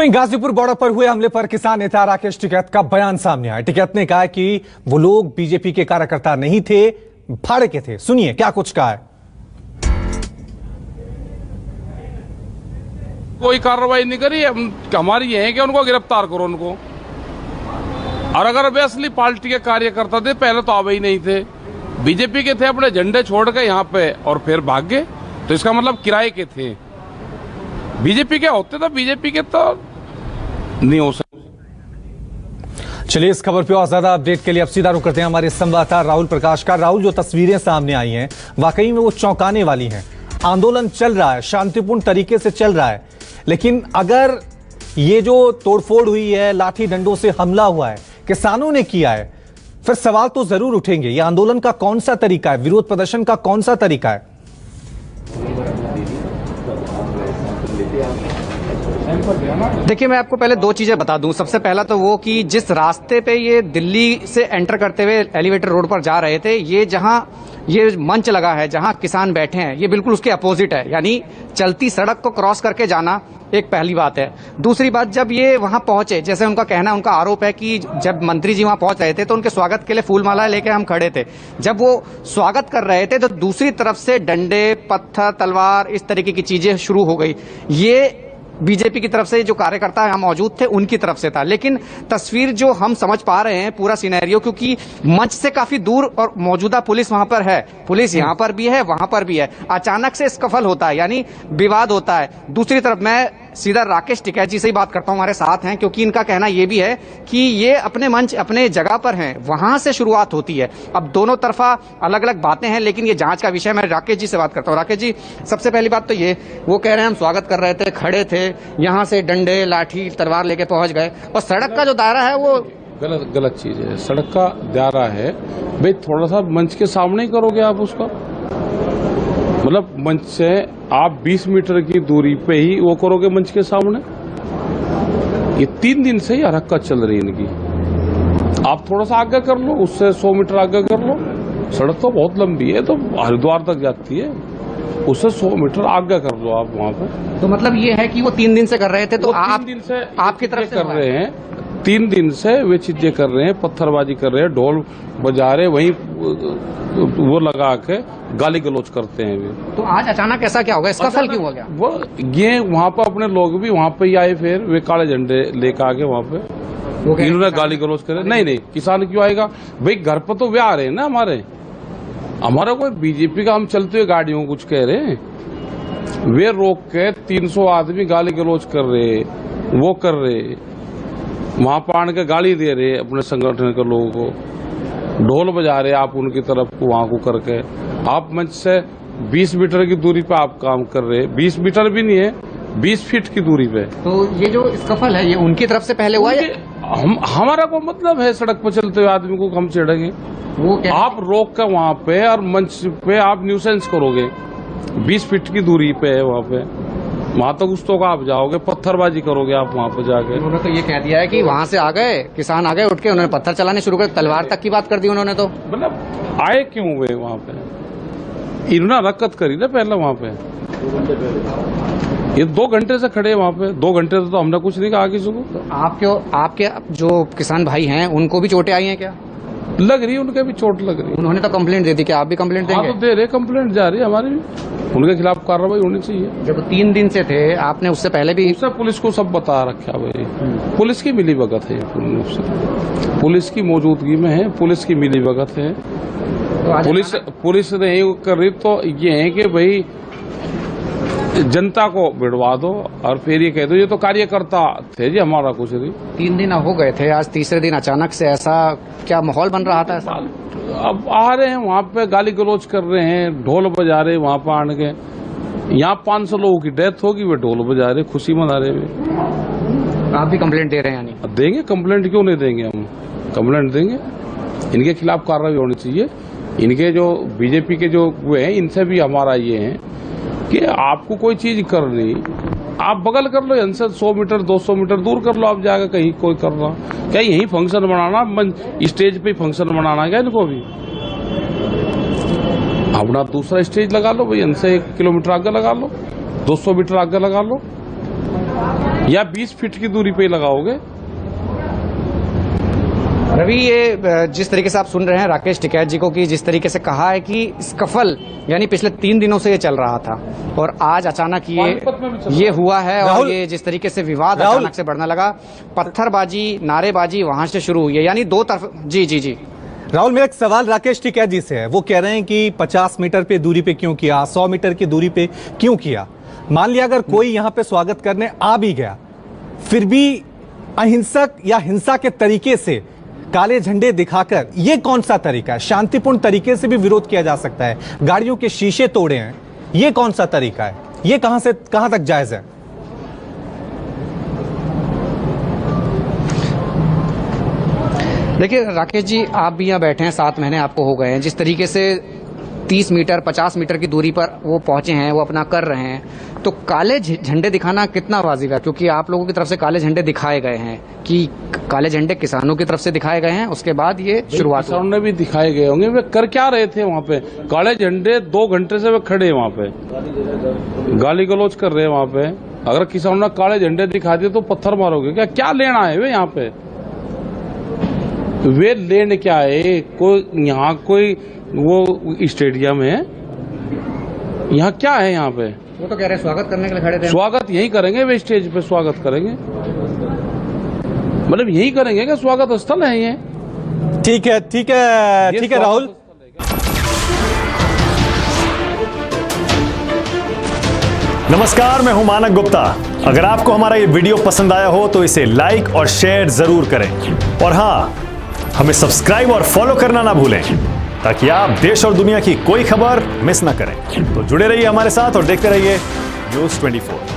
वहीं गाजीपुर बॉर्डर पर हुए हमले पर किसान नेता राकेश टिकैत का बयान सामने आया। टिकैत ने कहा कि वो लोग बीजेपी के कार्यकर्ता नहीं थे, भाड़े के थे। सुनिए क्या कुछ कहा है। कोई कार्रवाई नहीं करी, हमारी ये है कि उनको गिरफ्तार करो उनको। और अगर वे असली पार्टी के कार्यकर्ता थे पहले तो आवे ही नहीं थे, बीजेपी के थे, अपने झंडे छोड़ के यहाँ पे और फिर भाग गए, तो इसका मतलब किराए के थे। बीजेपी के होते तो बीजेपी के तो नहीं हो सकते। चलिए इस खबर पे और ज्यादा अपडेट के लिए अब सीधा रुख करते हैं हमारे संवाददाता राहुल प्रकाश का। राहुल, जो तस्वीरें सामने आई हैं वाकई में वो चौंकाने वाली हैं। आंदोलन चल रहा है, शांतिपूर्ण तरीके से चल रहा है, लेकिन अगर ये जो तोड़फोड़ हुई है, लाठी डंडों से हमला हुआ है, किसानों ने किया है, फिर सवाल तो जरूर उठेंगे। ये आंदोलन का कौन सा तरीका है, विरोध प्रदर्शन का कौन सा तरीका है? देखिए, मैं आपको पहले दो चीजें बता दूं। सबसे पहला तो वो कि जिस रास्ते पे ये दिल्ली से एंटर करते हुए एलिवेटर रोड पर जा रहे थे, ये जहां ये मंच लगा है, जहां किसान बैठे हैं, ये बिल्कुल उसके अपोजिट है। यानी चलती सड़क को क्रॉस करके जाना एक पहली बात है। दूसरी बात, जब ये वहां पहुंचे, जैसे उनका कहना, उनका आरोप है कि जब मंत्री जी वहां पहुंच रहे थे तो उनके स्वागत के लिए फूल माला लेके हम खड़े थे। जब वो स्वागत कर रहे थे तो दूसरी तरफ से डंडे, पत्थर, तलवार, इस तरीके की चीजें शुरू हो गई। ये बीजेपी की तरफ से जो कार्यकर्ता यहाँ मौजूद थे उनकी तरफ से था। लेकिन तस्वीर जो हम समझ पा रहे हैं, पूरा सिनेरियो, क्योंकि मंच से काफी दूर और मौजूदा पुलिस वहां पर है, पुलिस यहाँ पर भी है, वहां पर भी है। अचानक से स्कफल होता है, यानी विवाद होता है। दूसरी तरफ मैं सीधा राकेश टिकैत जी से ही बात करता हूं, हमारे साथ हैं, क्योंकि इनका कहना यह भी है कि ये अपने मंच, अपने जगह पर हैं, वहां से शुरुआत होती है। अब दोनों तरफा अलग अलग बातें हैं, लेकिन ये जांच का विषय। मैं राकेश जी से बात करता हूं। राकेश जी, सबसे पहली बात तो ये, वो कह रहे हैं हम स्वागत कर रहे थे, खड़े थे, यहाँ से डंडे, लाठी, तलवार लेके पहुंच गए, और सड़क का जो दायरा है वो गलत चीज है। सड़क का दायरा है भाई, थोड़ा सा मंच के सामने ही करोगे आप उसका, मतलब मंच से आप 20 मीटर की दूरी पे ही वो करोगे मंच के सामने। ये 3 दिन से ही हरकत चल रही है इनकी। आप थोड़ा सा आगे कर लो, उससे 100 मीटर आगे कर लो, सड़क तो बहुत लंबी है, तो हरिद्वार तक जाती है, उससे 100 मीटर आगे कर लो आप वहाँ पे। तो मतलब ये है कि वो 3 दिन से कर रहे थे, तो आप 3 दिन से आपकी तरफ से कर रहे हैं। 3 दिन से वे चीजें कर रहे हैं, पत्थरबाजी कर रहे हैं, ढोल बजा रहे, वहीं वो लगा के गाली गलौज करते हैं वे। तो आज अचानक ऐसा क्या होगा, इसका फल क्यों हो गया? वो ये वहाँ पर अपने लोग भी वहाँ पे ही आए, फिर वे काले झंडे लेकर आगे वहाँ पे इन्होंने गाली गलौज करे। नहीं, किसान क्यों आएगा भाई, घर पर तो वे आ रहे हैं ना हमारा कोई बीजेपी का हम चलते हुए गाड़ियों को कुछ कह रहे हैं। वे रोक के 300 आदमी गाली गलौज कर रहे, वो कर रहे, वहां पान के गाली दे रहे अपने संगठन के लोगों को, ढोल बजा रहे आप उनकी तरफ को वहां को करके। आप मंच से 20 मीटर की दूरी पे आप काम कर रहे, 20 मीटर भी नहीं है, 20 फीट की दूरी पे। तो ये जो स्कफल है, ये उनकी तरफ से पहले हुआ है? हमारा को मतलब है सड़क पर चलते हुए आदमी को हम छेड़ेंगे? वो क्या? आप रोक कर वहाँ पे और मंच पे आप न्यूसेंस करोगे, 20 फीट की दूरी पे है वहाँ पे, वहां तक उस तो आप जाओगे, पत्थरबाजी करोगे आप वहाँ पे जाके। उन्होंने तो ये कह दिया है कि वहाँ से आ गए किसान, आ गए उठ के, उन्होंने पत्थर चलाने शुरू कर, तलवार तक की बात कर दी उन्होंने। तो मतलब आए क्यों हुए वहाँ पे, इन्होंने हरकत करी ना पहले वहाँ पे। ये 2 घंटे से खड़े वहाँ पे, 2 घंटे से तो हमने कुछ नहीं कहा किसी को। तो आपके जो किसान भाई हैं उनको भी चोटें आई हैं क्या? लग रही, उनके भी चोट लग रही। उन्होंने तो कंप्लेंट दे दी, क्या आप भी कंप्लेंट देंगे? हाँ, तो दे रहे, कंप्लेंट जा रही है हमारी भी, उनके खिलाफ कार्रवाई होनी चाहिए। जब 3 दिन से थे, आपने उससे पहले भी उससे पुलिस को सब बता रखा भाई, पुलिस की मिली भगत है, पुलिस की मौजूदगी में है, पुलिस की मिली भगत है। पुलिस नहीं कर रही तो ये है कि भाई जनता को भिड़वा दो और फिर ये कह दो ये तो कार्यकर्ता थे जी, हमारा कुछ नहीं। 3 दिन हो गए थे, आज तीसरे दिन अचानक से ऐसा क्या माहौल बन रहा था? अब आ रहे हैं वहाँ पे, गाली गलौज कर रहे हैं, ढोल बजा रहे वहाँ पे आने के। यहाँ 500 लोगों की डेथ होगी, वे ढोल बजा रहे, खुशी मना रहे। आप भी कंप्लेंट दे रहे हैं? यानी देंगे, कंप्लेंट क्यों नहीं देंगे, हम कंप्लेंट देंगे। इनके खिलाफ कार्रवाई होनी चाहिए। इनके जो बीजेपी के जो हुए हैं, इनसे भी हमारा ये है कि आपको कोई चीज करनी, आप बगल कर लो, इनसे 100 मीटर 200 मीटर दूर कर लो, आप जाकर कहीं कोई करना क्या, यही फंक्शन बनाना, स्टेज पे फंक्शन बनाना क्या इनको भी? अपना दूसरा स्टेज लगा लो भाई, इनसे 1 किलोमीटर आगे लगा लो, 200 मीटर आगे लगा लो। या 20 फीट की दूरी पे ही लगाओगे। रवि, ये जिस तरीके से आप सुन रहे हैं राकेश टिकैत जी को कि जिस तरीके से कहा है कि स्कफल यानी पिछले 3 दिनों से ये चल रहा था और आज अचानक ये हुआ है और ये जिस तरीके से विवाद अचानक से बढ़ने लगा, पत्थरबाजी, नारेबाजी वहां से शुरू हुई है, यानी दो तरफ। जी राहुल, मेरा एक सवाल राकेश टिकैत जी से है। वो कह रहे हैं कि 50 मीटर पे दूरी पे क्यों किया, 100 मीटर की दूरी पे क्यों किया। मान लिया अगर कोई यहाँ पे स्वागत करने आ भी गया, फिर भी अहिंसक या हिंसा के तरीके से काले झंडे दिखाकर, ये कौन सा तरीका है? शांतिपूर्ण तरीके से भी विरोध किया जा सकता है, गाड़ियों के शीशे तोड़े हैं, ये कौन सा तरीका है? ये कहां से कहां तक जायज है? देखिए राकेश जी, आप भी यहाँ बैठे हैं, 7 महीने आपको हो गए हैं, जिस तरीके से 30 मीटर 50 मीटर की दूरी पर वो पहुंचे हैं, वो अपना कर रहे हैं, तो काले झंडे दिखाना कितना वाजिब है? क्योंकि आप लोगों की तरफ से काले झंडे दिखाए गए हैं कि काले झंडे किसानों की तरफ से दिखाए गए हैं, उसके बाद ये शुरुआत। किसानों ने भी दिखाए गए होंगे, वे कर क्या रहे थे वहाँ पे? काले झंडे 2 घंटे से वे खड़े वहाँ पे गाली गलौज कर रहे हैं वहाँ पे। अगर किसानों ने काले झंडे दिखा दिए तो पत्थर मारोगे क्या? क्या लेना है वे यहाँ पे? वे लेने क्या है? कोई यहाँ कोई वो स्टेडियम है, यहाँ क्या है? यहाँ पे वो तो कह रहे हैं स्वागत करने के लिए खड़े थे। स्वागत यही करेंगे, वे स्टेज पे स्वागत करेंगे, मतलब यही करेंगे कि स्वागत स्थल है ये। ठीक है राहुल। नमस्कार, मैं हूं मानक गुप्ता। अगर आपको हमारा ये वीडियो पसंद आया हो तो इसे लाइक और शेयर जरूर करें, और हां, हमें सब्सक्राइब और फॉलो करना ना भूलें ताकि आप देश और दुनिया की कोई खबर मिस ना करें। तो जुड़े रहिए हमारे साथ और देखते रहिए न्यूज़ 24।